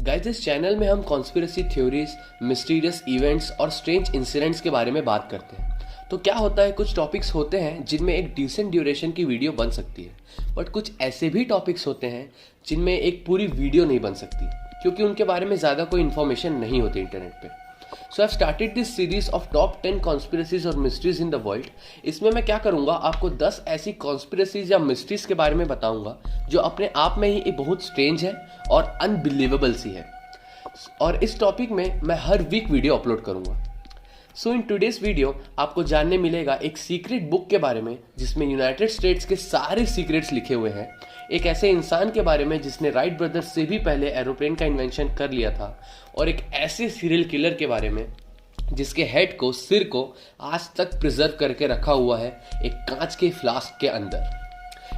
Guys, इस channel में हम कॉन्स्पिरेसी थ्योरीज, मिस्टीरियस इवेंट्स और स्ट्रेंज इंसिडेंट्स के बारे में बात करते हैं। तो क्या होता है, कुछ टॉपिक्स होते हैं जिनमें एक डिसेंट ड्यूरेशन की वीडियो बन सकती है, बट कुछ ऐसे भी टॉपिक्स होते हैं जिनमें एक पूरी वीडियो नहीं बन सकती क्योंकि उनके बारे में ज़्यादा कोई इन्फॉर्मेशन नहीं होती इंटरनेट पे। So I started this series of top 10 conspiracies और मिस्ट्रीज इन द वर्ल्ड। इसमें मैं क्या करूंगा, आपको 10 ऐसी कॉन्स्पिरेसीज या मिस्ट्रीज के बारे में बताऊंगा जो अपने आप में ही बहुत स्ट्रेंज है और अनबिलीवेबल सी है। और इस टॉपिक में मैं हर वीक वीडियो अपलोड करूंगा। सो इन टुडेस वीडियो आपको जानने मिलेगा एक सीक्रेट बुक के बारे में जिसमें यूनाइटेड स्टेट्स के सारे सीक्रेट्स लिखे हुए हैं, एक ऐसे इंसान के बारे में जिसने राइट ब्रदर्स से भी पहले एरोप्लेन का इन्वेंशन कर लिया था, और एक ऐसे सीरियल किलर के बारे में जिसके हेड को, सिर को आज तक प्रिजर्व करके रखा हुआ है एक कांच के फ्लास्क के अंदर।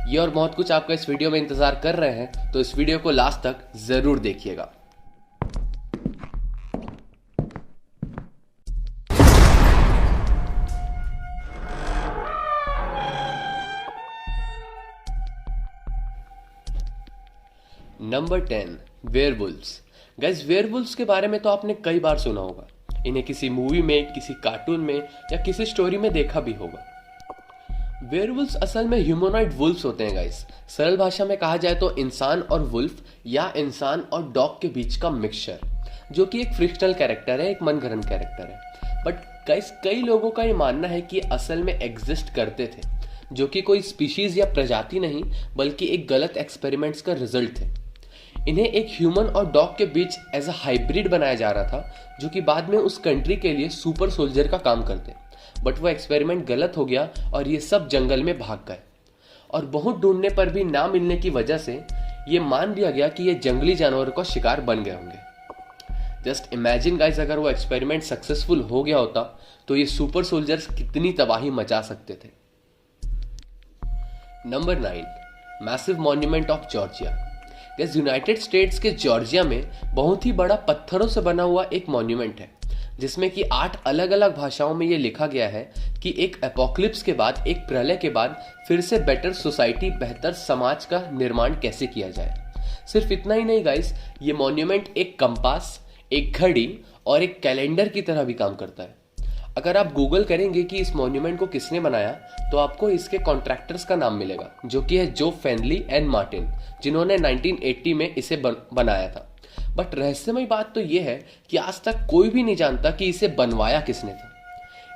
ये और बहुत कुछ आपका इस वीडियो में इंतजार कर रहे हैं, तो इस वीडियो को लास्ट तक जरूर देखिएगा। Number 10, werewolves. गाइस, वेयरवुल्व्स के बारे में तो आपने कई बार सुना होगा। इन्हें किसी मूवी में, किसी कार्टून में या किसी स्टोरी में देखा भी होगा। वेयरवुल्व्स असल में ह्यूमनॉइड वुल्व्स होते हैं गाइस। सरल भाषा में कहा जाए तो इंसान और वुल्फ या इंसान और डॉग के बीच का मिक्सचर, जो कि एक फ्रिक्शनल कैरेक्टर है, एक मनगढ़ंत कैरेक्टर है। बट गाइस, कई लोगों का ये मानना है कि असल में एग्जिस्ट करते थे, जो कि कोई स्पीशीज या प्रजाति नहीं बल्कि एक गलत एक्सपेरिमेंट्स का रिजल्ट थे। इन्हें एक ह्यूमन और डॉग के बीच एज अ हाइब्रिड बनाया जा रहा था, जो कि बाद में उस कंट्री के लिए सुपर सोल्जर का काम करते। बट वो एक्सपेरिमेंट गलत हो गया और ये सब जंगल में भाग गए, और बहुत ढूंढने पर भी ना मिलने की वजह से ये मान लिया गया कि ये जंगली जानवरों का शिकार बन गए होंगे। जस्ट इमेजिन गाइस, अगर वो एक्सपेरिमेंट सक्सेसफुल हो गया होता तो ये सुपर सोल्जर्स कितनी तबाही मचा सकते थे। Number 9, massive monument of Georgia. United states के जॉर्जिया में बहुत ही बड़ा पत्थरों से बना हुआ एक मॉन्यूमेंट है, जिसमें कि 8 अलग अलग भाषाओं में ये लिखा गया है कि एक एपोक्लिप्स के बाद, एक प्रलय के बाद फिर से बेटर सोसाइटी, बेहतर समाज का निर्माण कैसे किया जाए। सिर्फ इतना ही नहीं गाइस, ये मॉन्यूमेंट एक कंपास, एक घड़ी और एक कैलेंडर की तरह भी काम करता है। अगर आप गूगल करेंगे कि इस मॉन्यूमेंट को किसने बनाया, तो आपको इसके कॉन्ट्रैक्टर्स का नाम मिलेगा, जो कि है जो फेनली एंड मार्टिन, जिन्होंने 1980 में इसे बनाया था। बट रहस्यमय बात तो यह है कि आज तक कोई भी नहीं जानता कि इसे बनवाया किसने था।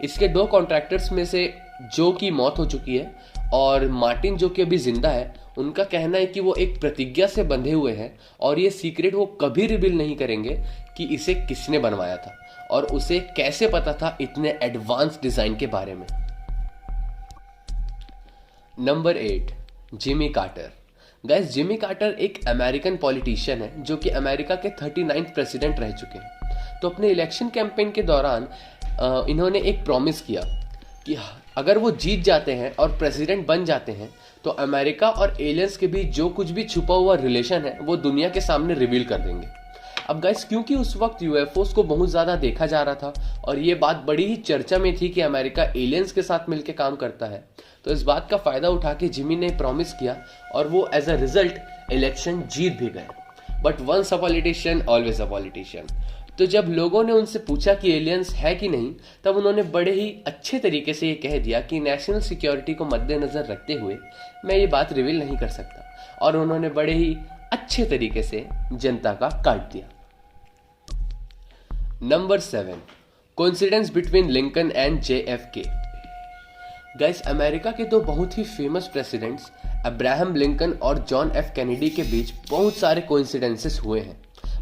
इसके 2 कॉन्ट्रैक्टर्स में से जो की मौत हो चुकी है और मार्टिन जो कि अभी जिंदा है, उनका कहना है कि वो एक प्रतिज्ञा से बंधे हुए हैं और ये सीक्रेट वो कभी रिवील नहीं करेंगे कि इसे किसने बनवाया था और उसे कैसे पता था इतने एडवांस डिजाइन के बारे में। Number 8, Jimmy Carter. Guys, Jimmy Carter एक अमेरिकन पॉलिटिशियन है जो कि अमेरिका के 39th प्रेसिडेंट रह चुके हैं। तो अपने इलेक्शन कैंपेन के दौरान इन्होंने एक प्रॉमिस किया कि अगर वो जीत जाते हैं और प्रेसिडेंट बन जाते हैं तो अमेरिका और एलियंस के बीच जो कुछ भी छुपा हुआ रिलेशन है वो दुनिया के सामने रिवील कर देंगे। अब गाइस, क्योंकि उस वक्त यूएफओस को बहुत ज़्यादा देखा जा रहा था और ये बात बड़ी ही चर्चा में थी कि अमेरिका एलियंस के साथ मिलकर काम करता है, तो इस बात का फ़ायदा उठा के जिमी ने प्रॉमिस किया और वो एज अ रिजल्ट इलेक्शन जीत भी गए। But once a politician always a politician. तो जब लोगों ने उनसे पूछा कि एलियंस है कि नहीं, तब उन्होंने बड़े ही अच्छे तरीके से ये कह दिया कि नेशनल सिक्योरिटी को मद्देनज़र रखते हुए मैं ये बात रिवील नहीं कर सकता, और उन्होंने बड़े ही अच्छे तरीके से जनता का काट दिया। Number 7, coincidence between Lincoln and JFK। Guys, America के 2 बहुत ही फेमस प्रेसिडेंट्स अब्राहम लिंकन और जॉन F कैनेडी के बीच बहुत सारे कोइंसिडेंसेस हुए हैं।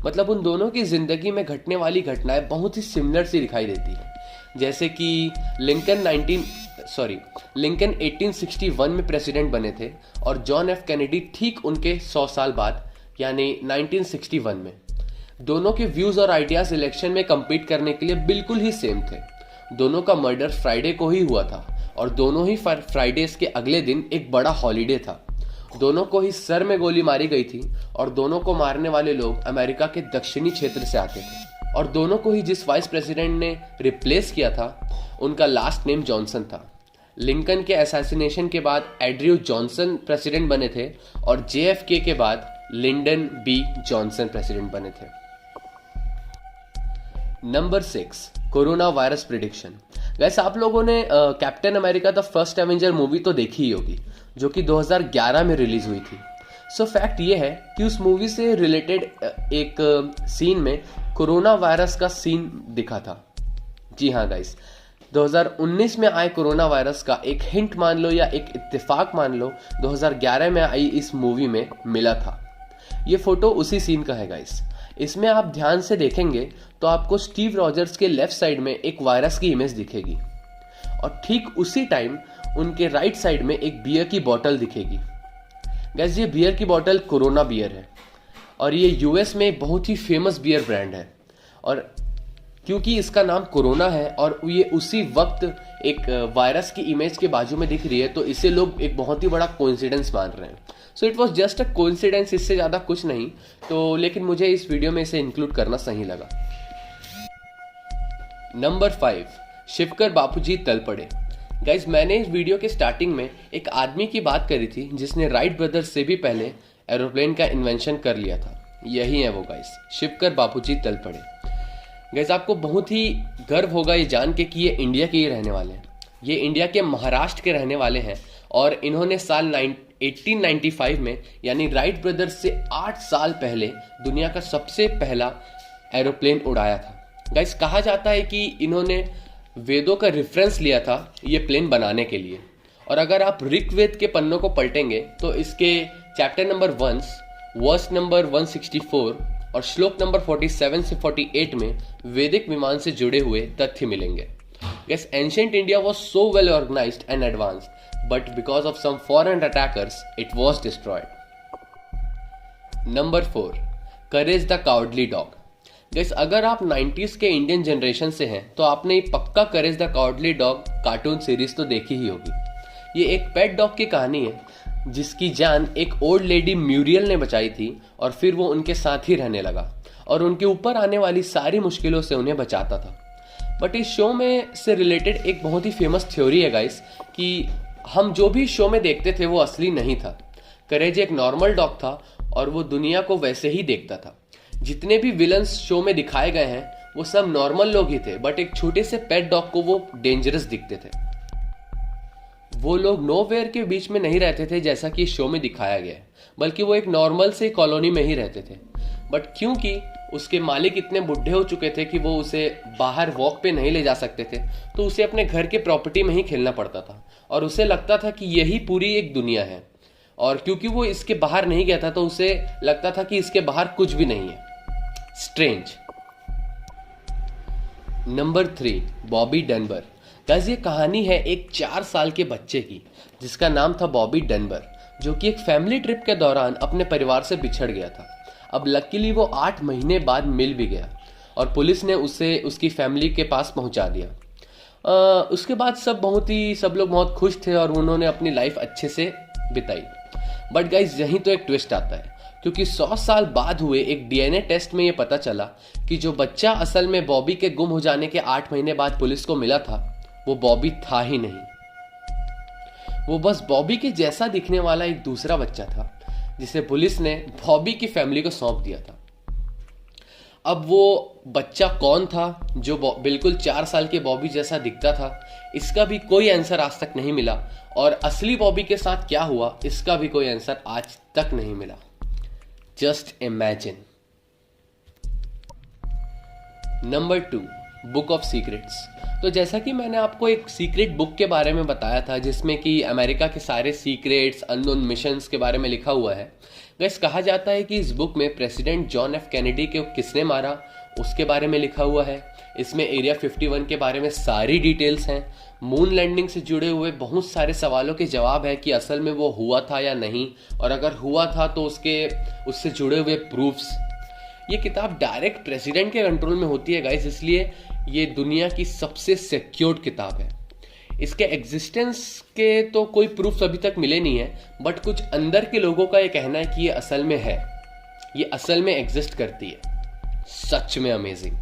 मतलब उन दोनों की जिंदगी में घटने वाली घटनाएं बहुत ही सिमिलर सी दिखाई देती है। जैसे कि लिंकन 1861 में प्रेसिडेंट बने थे और जॉन F कैनेडी ठीक उनके 100 साल बाद यानी 1961 में। दोनों के व्यूज और आइडियाज इलेक्शन में compete करने के लिए बिल्कुल ही सेम थे। दोनों का मर्डर फ्राइडे को ही हुआ था और दोनों ही फ्राइडेज के अगले दिन एक बड़ा हॉलीडे था। दोनों को ही सर में गोली मारी गई थी और दोनों को मारने वाले लोग अमेरिका के दक्षिणी क्षेत्र से आते थे, और दोनों को ही जिस वाइस प्रेसिडेंट ने रिप्लेस किया था उनका लास्ट नेम जॉनसन था। लिंकन के असैसिनेशन के बाद एंड्रयू जॉनसन प्रेसिडेंट बने थे और JFK के बाद लिंडन B जॉनसन प्रेसिडेंट बने थे। Number 6, corona virus prediction. Gas आप लोगों ने captain America the first Avenger movie तो देखी ही होगी, जो कि 2011 में रिलीज हुई थी। सो फैक्ट ये है कि उस मूवी से रिलेटेड एक सीन में कोरोना वायरस का सीन दिखा था। जी हाँ गाइस, 2019 में आए कोरोना वायरस का एक हिंट मान लो या एक इत्तेफाक मान लो 2011 में आई इस मूवी में मिला था। ये फोटो उसी सीन का है गाइस। इसमें आप ध्यान से देखेंगे तो आपको स्टीव रॉजर्स के लेफ्ट साइड में एक वायरस की इमेज दिखेगी और ठीक उसी टाइम उनके राइट साइड में एक बियर की बोतल दिखेगी। गैस ये बियर की बोतल कोरोना बियर है और ये यूएस में बहुत ही फेमस बियर ब्रांड है। और क्योंकि इसका नाम कोरोना है और ये उसी वक्त एक वायरस की इमेज के बाजू में दिख रही है, तो इसे लोग एक बहुत ही बड़ा कोइंसिडेंस मान रहे हैं। So it was just a coincidence, इससे ज़्यादा कुछ नहीं। तो लेकिन मुझे इस वीडियो में इसे इंक्लूड करना सही लगा। नंबर 5, शिवकर बापूजी तल पड़े। गाइज मैंने इस वीडियो के स्टार्टिंग में एक आदमी की बात करी थी जिसने राइट ब्रदर्स से भी पहले एरोप्लेन का इन्वेंशन कर लिया था। यही है वो गाइज, शिवकर बापूजी तल पड़े। गाइज आपको बहुत ही गर्व होगा ये जान के कि ये इंडिया के ही रहने वाले हैं। ये इंडिया के महाराष्ट्र के रहने वाले हैं और इन्होंने साल 1895 में यानी राइट ब्रदर्स से 8 साल पहले दुनिया का सबसे पहला एरोप्लेन उड़ाया था। गाइज कहा जाता है कि इन्होंने वेदों का रेफरेंस लिया था ये प्लेन बनाने के लिए। और अगर आप ऋग्वेद के पन्नों को पलटेंगे तो इसके चैप्टर नंबर 1 वर्स नंबर 164 और श्लोक नंबर 47 से 48 में वैदिक विमान से जुड़े हुए तथ्य मिलेंगे। Yes, ancient India was so well organized and advanced, but because of some foreign attackers, it was destroyed. Number 4, Courage the Cowardly Dog. Guys, अगर आप 90s के इंडियन जनरेशन से हैं तो आपने पक्का करेज द काउडली डॉग कार्टून सीरीज तो देखी ही होगी। ये एक पेट डॉग की कहानी है जिसकी जान एक ओल्ड लेडी म्यूरियल ने बचाई थी और फिर वो उनके साथ ही रहने लगा और उनके ऊपर आने वाली सारी मुश्किलों से उन्हें बचाता था। बट इस शो में से रिलेटेड एक बहुत ही फेमस थ्योरी है गाइस कि हम जो भी शो में देखते थे वो असली नहीं था। करेज एक नॉर्मल डॉग था और वो दुनिया को वैसे ही देखता था। जितने भी विलन्स शो में दिखाए गए हैं वो सब नॉर्मल लोग ही थे, बट एक छोटे से पेट डॉग को वो डेंजरस दिखते थे। वो लोग नोवेयर के बीच में नहीं रहते थे जैसा कि शो में दिखाया गया है, बल्कि वो एक नॉर्मल से कॉलोनी में ही रहते थे। बट क्योंकि उसके मालिक इतने बुढ़े हो चुके थे कि वो उसे बाहर वॉक पे नहीं ले जा सकते थे, तो उसे अपने घर के प्रॉपर्टी में ही खेलना पड़ता था और उसे लगता था कि यही पूरी एक दुनिया है। और क्योंकि वो इसके बाहर नहीं गया था तो उसे लगता था कि इसके बाहर कुछ भी नहीं है। Strange. Number 3, Bobby Dunbar. Guys ये कहानी है एक 4 साल के बच्चे की जिसका नाम था बॉबी डनबर, जो कि एक फैमिली ट्रिप के दौरान अपने परिवार से बिछड़ गया था। अब लकीली वो 8 महीने बाद मिल भी गया और पुलिस ने उसे उसकी फैमिली के पास पहुंचा दिया। उसके बाद सब लोग बहुत खुश थे और उन्होंने अपनी लाइफ अच्छे से बिताई। बट गाइस यहीं तो एक ट्विस्ट आता है, क्योंकि 100 साल बाद हुए एक डीएनए टेस्ट में ये पता चला कि जो बच्चा असल में बॉबी के गुम हो जाने के 8 महीने बाद पुलिस को मिला था वो बॉबी था ही नहीं। वो बस बॉबी के जैसा दिखने वाला एक दूसरा बच्चा था जिसे पुलिस ने बॉबी की फैमिली को सौंप दिया था। अब वो बच्चा कौन था जो बिल्कुल 4 साल के बॉबी जैसा दिखता था, इसका भी कोई आंसर आज तक नहीं मिला। और असली बॉबी के साथ क्या हुआ इसका भी कोई आंसर आज तक नहीं मिला। Just imagine. Number 2, book of secrets. तो जैसा कि मैंने आपको एक सीक्रेट बुक के बारे में बताया था जिसमें कि अमेरिका के सारे सीक्रेट्स, अननोन मिशंस के बारे में लिखा हुआ है। गाइस कहा जाता है कि इस बुक में प्रेसिडेंट जॉन एफ कैनेडी को किसने मारा उसके बारे में लिखा हुआ है। इसमें एरिया 51 के बारे में सारी डिटेल्स हैं। मून लैंडिंग से जुड़े हुए बहुत सारे सवालों के जवाब है कि असल में वो हुआ था या नहीं, और अगर हुआ था तो उससे जुड़े हुए प्रूफ्स। ये किताब डायरेक्ट प्रेसिडेंट के कंट्रोल में होती है गाइस, इसलिए ये दुनिया की सबसे सिक्योर्ड किताब है। इसके एग्जिस्टेंस के तो कोई प्रूफ अभी तक मिले नहीं है, बट कुछ अंदर के लोगों का ये कहना है कि ये असल में है, ये असल में एग्जिस्ट करती है। सच में अमेजिंग।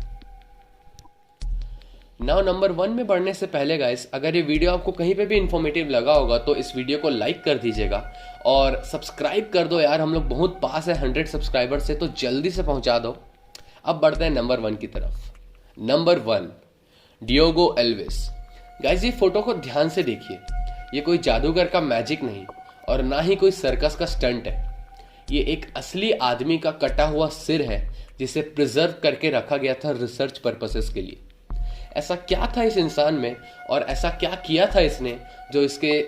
नाउ नंबर 1 में बढ़ने से पहले गाइस, अगर ये वीडियो आपको कहीं पे भी इंफॉर्मेटिव लगा होगा तो इस वीडियो को लाइक कर दीजिएगा और सब्सक्राइब कर दो यार, हम लोग बहुत पास है 100 सब्सक्राइबर से, तो जल्दी से पहुंचा दो। अब बढ़ते हैं नंबर 1 की तरफ। Number 1, Diogo Alves. गाइस ये फोटो को ध्यान से देखिए, ये कोई जादूगर का मैजिक नहीं और ना ही कोई सर्कस का स्टंट है। ये एक असली आदमी का कटा हुआ सिर है जिसे प्रिजर्व करके रखा गया था रिसर्च पर्पसेस के लिए। ऐसा क्या था इस इंसान में और ऐसा क्या किया था इसने जो इसके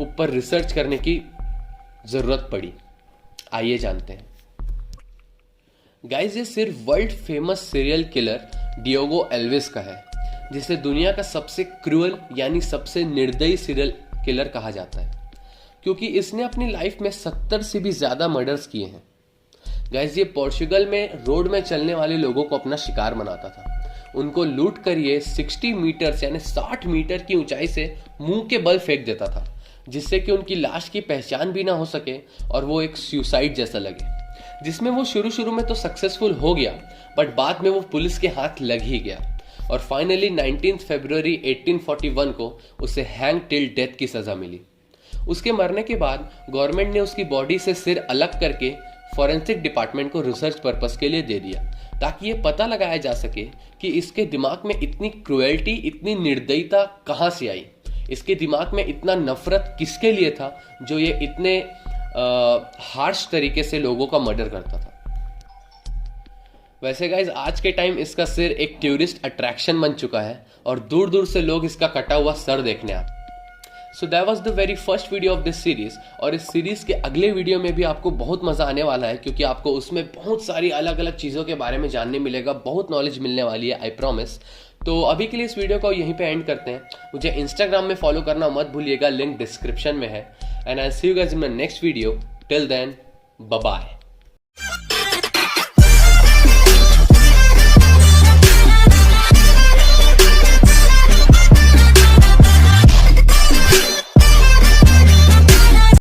ऊपर रिसर्च करने की जरूरत पड़ी? आइए जानते हैं। गाइस ये सिर्फ world famous serial killer Diogo Alves का है, जिसे दुनिया का सबसे क्रूअल यानी सबसे निर्दयी सीरियल किलर कहा जाता है, क्योंकि इसने अपनी लाइफ में 70 से भी ज्यादा मर्डर्स किए हैं। गाइस ये पोर्चुगल में रोड में चलने वाले लोगों को अपना शिकार बनाता था। उनको लूट कर ये 60 मीटर यानी 60 मीटर की ऊंचाई से मुंह के बल फेंक देता था, जिससे कि उनकी लाश की पहचान भी ना हो सके और वो एक सुसाइड जैसा लगे। जिसमें वो शुरू में तो सक्सेसफुल हो गया, बट बाद में वो पुलिस के हाथ लग ही गया और फाइनली 19 फरवरी 1841 को उसे हैंग टिल डेथ की सजा मिली। उसके मरने के बाद गवर्नमेंट ने उसकी बॉडी से सिर अलग करके फॉरेंसिक डिपार्टमेंट को रिसर्च पर्पस के लिए दे दिया, ताकि ये पता लगाया जा सके कि इसके दिमाग में इतनी क्रुएल्टी, इतनी निर्दयता कहाँ से आई, इसके दिमाग में इतना नफरत किसके लिए था जो ये इतने हार्श तरीके से लोगों का मर्डर करता था। वैसे गाइज आज के टाइम इसका सिर एक टूरिस्ट अट्रैक्शन बन चुका है और दूर दूर से लोग इसका कटा हुआ सर देखने आते। So that was the very first video of this series, और इस सीरीज के अगले वीडियो में भी आपको बहुत मजा आने वाला है, क्योंकि आपको उसमें बहुत सारी अलग अलग चीज़ों के बारे में जानने मिलेगा, बहुत नॉलेज मिलने वाली है, आई प्रॉमिस। तो अभी के लिए इस वीडियो को यहीं पे एंड करते हैं। मुझे इंस्टाग्राम में फॉलो करना मत भूलिएगा, लिंक डिस्क्रिप्शन में है। And I see you guys in my next video. Till then, bye bye.